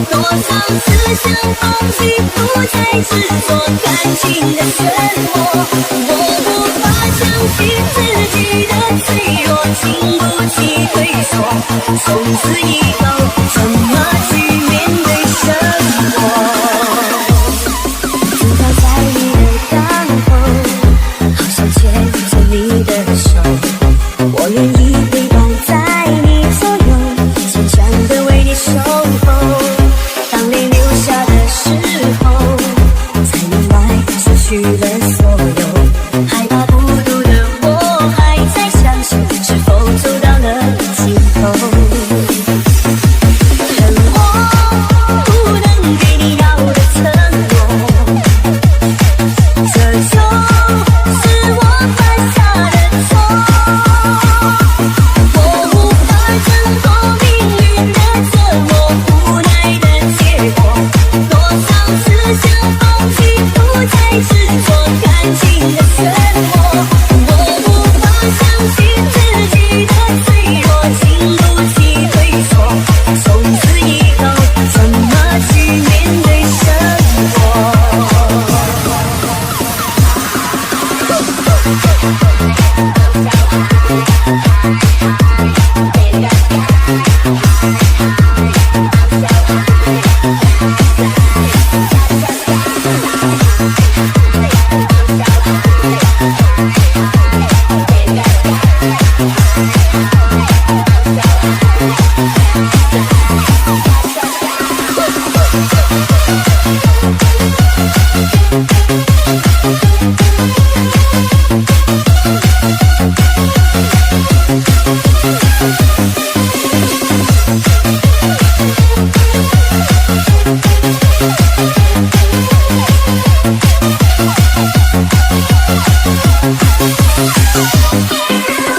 多少次想放弃，不再执着感情的漩涡。我无法相信自己的脆弱，经不起退缩。从此以后，怎么去面对生活？知道在你的刚后，好想牵着你的手，我愿意陪伴在你左右，坚强的为你守候。当泪流下的时候，才明白失去了所有。害怕孤独的我，还在相信是否走到了尽头。沉默不能给你要的承诺，这就是我犯下的错。我无法挣脱命运的折磨，无奈的结果。多少次想放弃，不再执着感情的漩涡。我无法相信自己的脆弱，经不起退缩。从此以后，怎么去面对生活？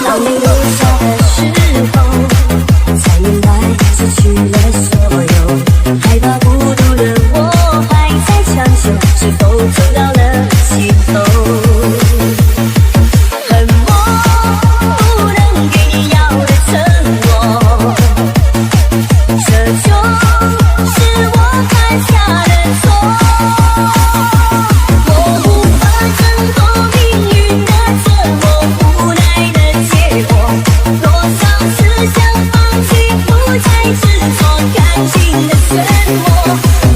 当你留下的时候，才明白失去了所有。害怕孤独的我，还在强求是否走到了尽头。沉默不能给你要的承诺，这就是我犯下的错。我无法挣脱命运的折磨，无奈的结果。多少次想放弃，不再执着感情的漩涡。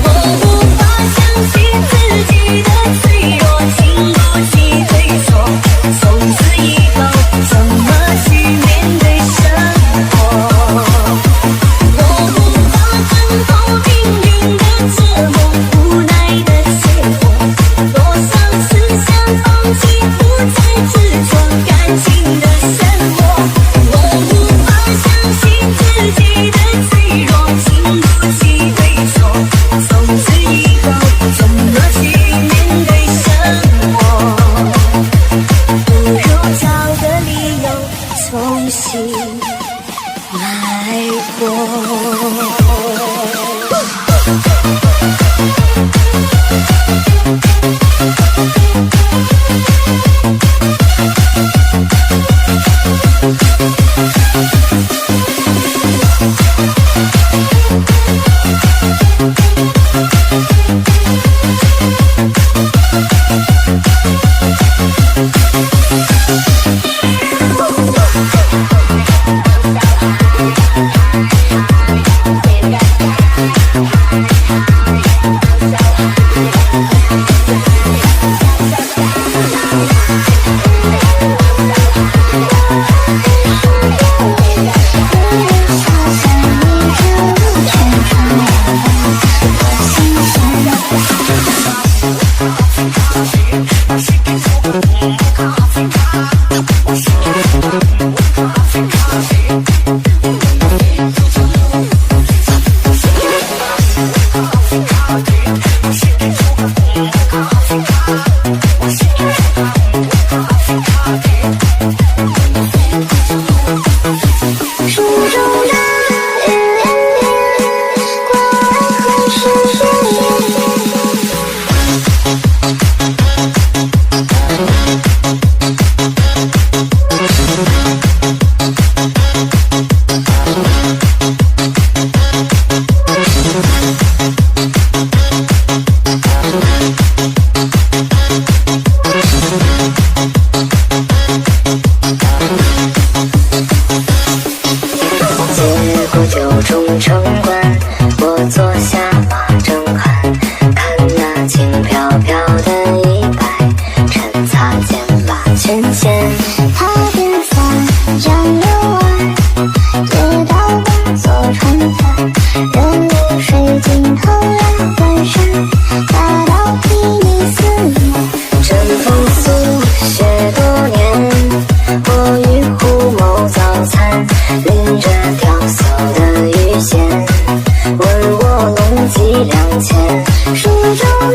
我无法相信自己的脆弱，经不起退缩。从此以后，怎么去面对生活？我无法挣脱命运的折磨，无奈的结果。多少次想放弃，不再执着感情的漩涡。我无法相信自己的脆弱，经不起退缩。从此以后，怎么去面对生活？不如找个理由重新来过。中大雨连绵，过完后是遍野。结果酒中城关，我坐下马正酣，看那轻飘飘的衣摆，趁擦肩把裙掀。踏遍三江六岸，街道工作船帆，人流水尽头来关山，大道睥睨四面。枕风宿雪多年，我与虎谋早餐，淋着雕塑的玉线，问我龙脊两千。书中大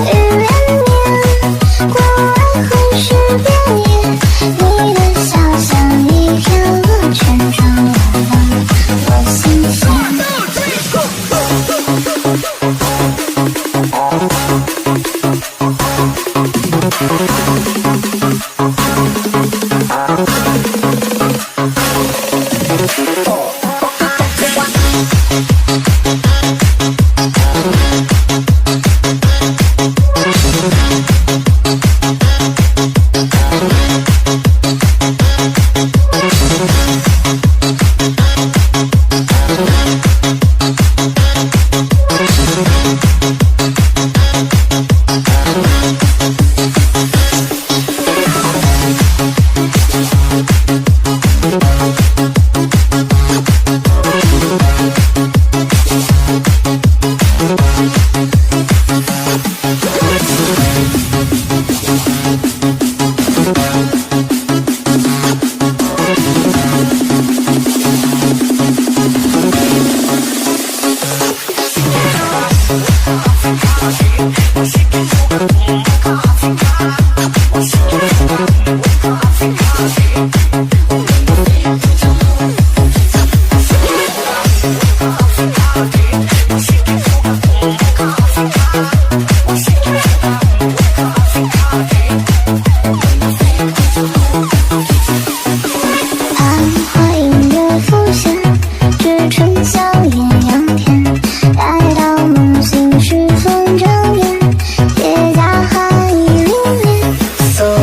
雨连绵，过完后是遍野。你的笑像一片鹅圈，装满了我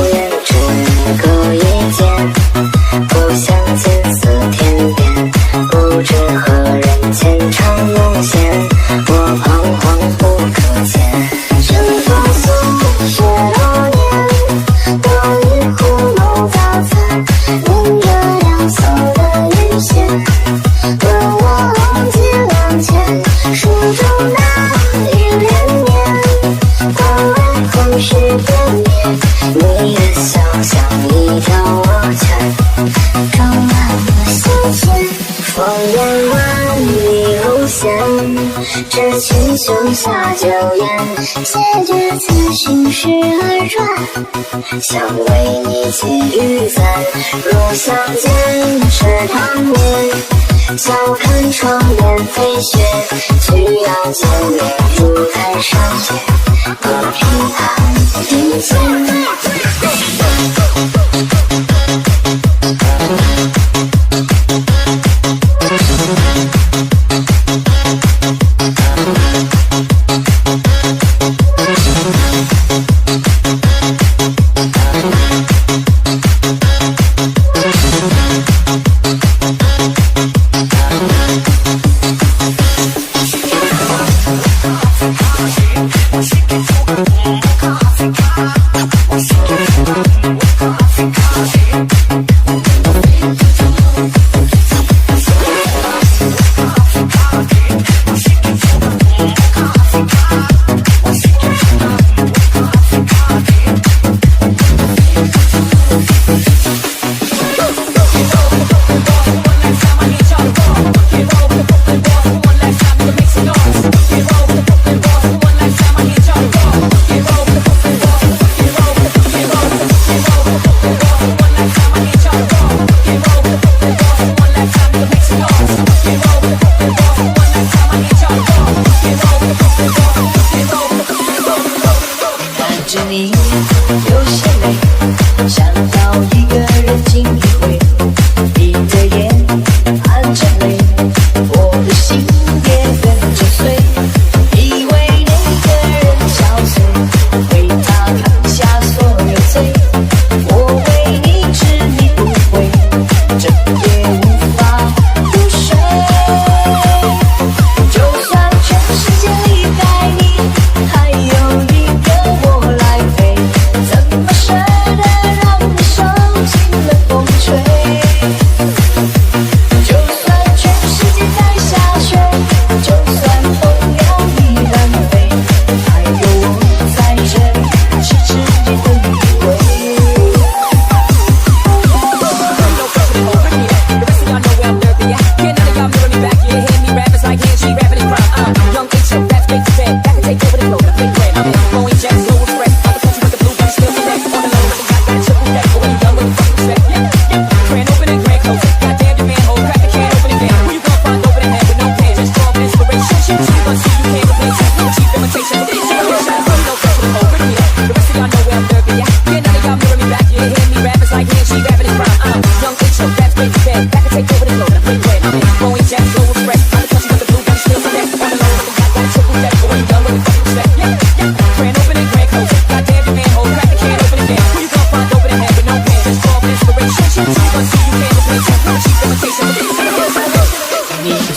心弦。这群雄下酒宴，解决此心事而转，想为你寄予赞。若相见是当年，笑看窗边飞雪，需要见面如台上雪，不平安地见。我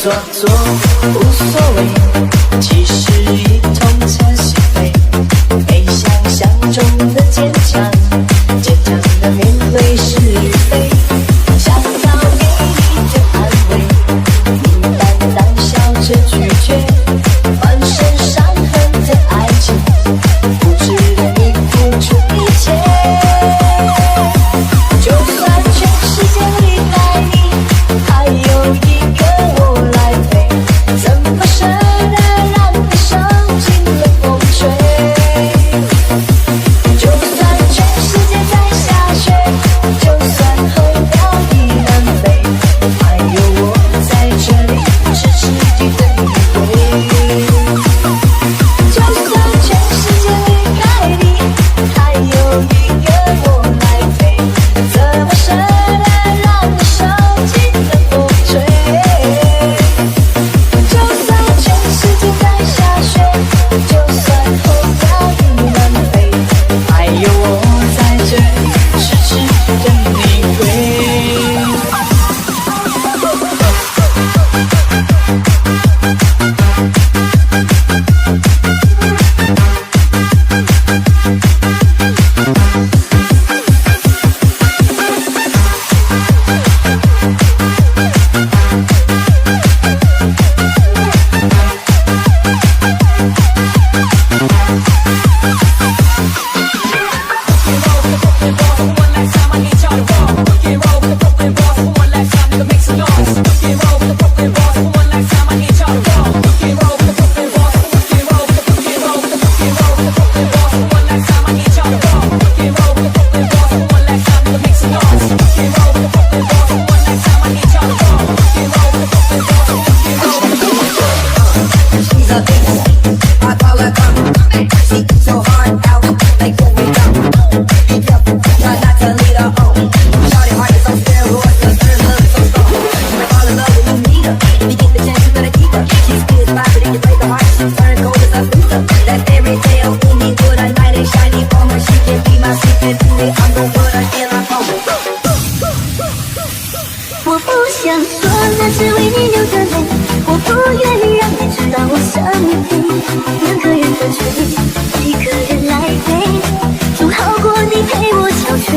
做作无所谓，其实一通彻心扉，没想象中的坚强，坚强的面对是与非，想要给你的安慰，你淡淡笑着拒绝，满身伤痕的爱情，不值得你付出一切。就算全世界离开你，还有一个我来陪，怎么舍得让你受尽了风吹？就算全世界在下雪，就算候鸟已南飞，还有我在这里痴痴地等你回。就算全世界离开你，还有一个我来陪，怎么舍得让你受尽了风吹？就算全世界在下雪，就算候鸟已南飞，还有我在这里痴痴等你回。我不想说那是为你流的泪，我不愿让你知道我想你飞，两个人的追，一个人来陪，总好过你陪我憔悴。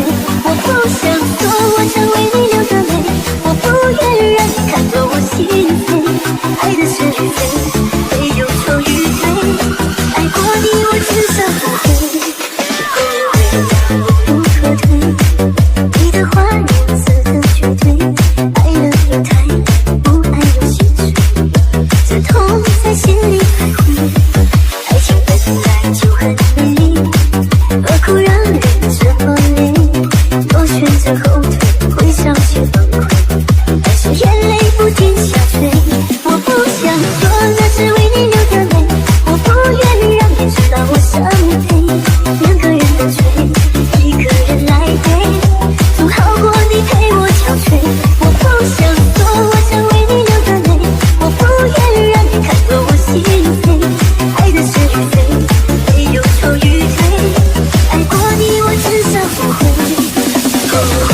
我不想说我想为你流的泪，我不愿让你看透我心扉，爱的是与非，没有错与对，爱过你我至少不会后悔，我不可退，你的话言辞的绝对，爱了又太，不爱又心碎，这痛在心里徘徊。爱情本来就很美丽，何苦让人这么累？若选择后退，会伤心崩溃，但是眼泪不停下坠。我不想说那是为你流的泪，我不愿让你知道我想你陪，两个人的追，一个人来陪，总好过你陪我憔悴。我不想说我想为你流的泪，我不愿让你看透我心扉，爱的是与非，没有错与对，爱过你我至少不会后悔。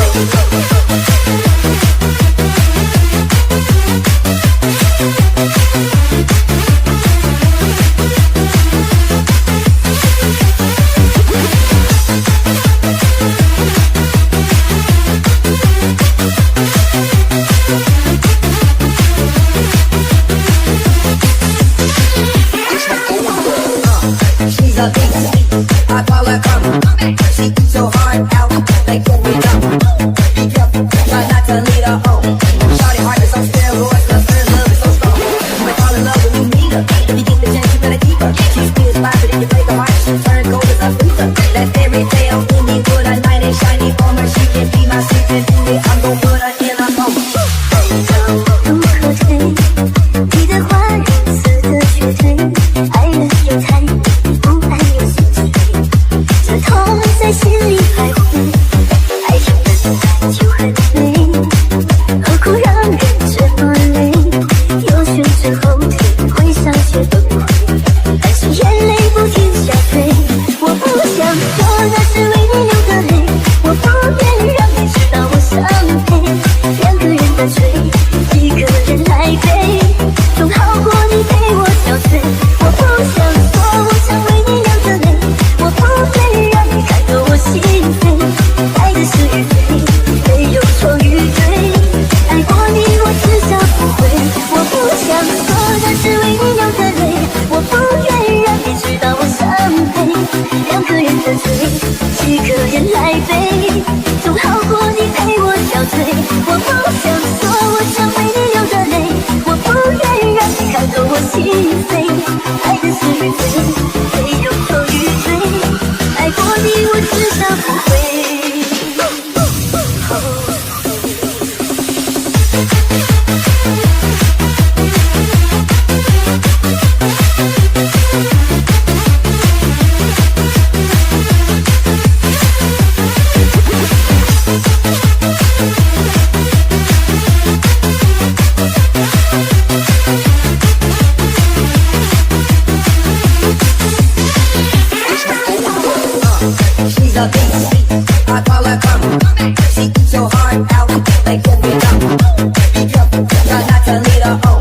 turn leader on.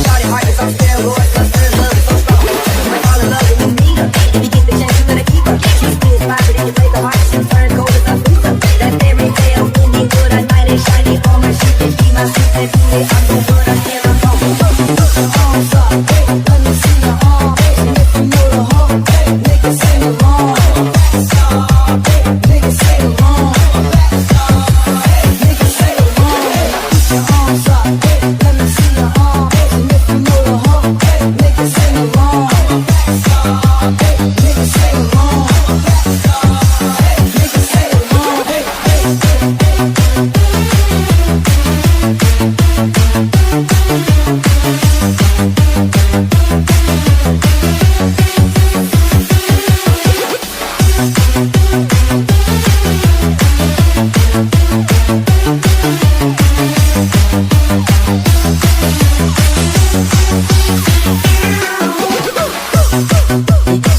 Shawty heart is on steroids, her third love is so strong. You might fall in love when you meet her. If you get the chance, you gotta keep her. She spins positive and you play the heart, she turn cold as a freezer. That fairy tale ending good, a knight is shiny on my sheet. And be my secret, I'm the good, I'm here, I'm home. Put your arms up, hey, let me see your arms. Hey, and if you know the heart, hey, niggas sing along. Hey, niggas sing along. Hey, niggas sing along. Put your arms up, hey, let me see your arms. Hey, and if you know the heart, hey, niggas sing along. Hey, niggas sing along. Hey, niggas sing along. Hey,你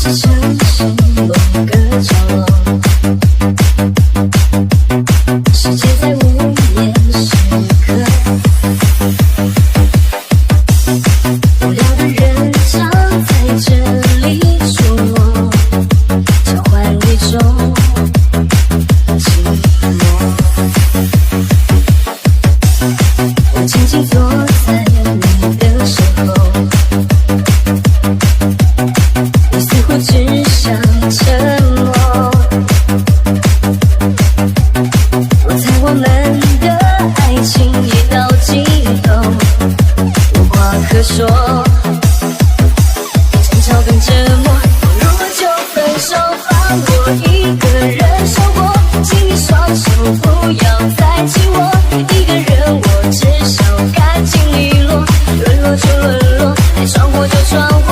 是城市某个角落，世界在午夜时刻，无聊的人常在这里出没，交换一种寂寞。我静静坐在你的身后，你似乎只想沉默。我猜我们的爱情已到尽头，无话可说，争吵更折磨。不如就分手，放我一个人生活。请你双手不要再紧握，一个人我至少干净利落。沦落就沦落，爱闯祸就闯祸。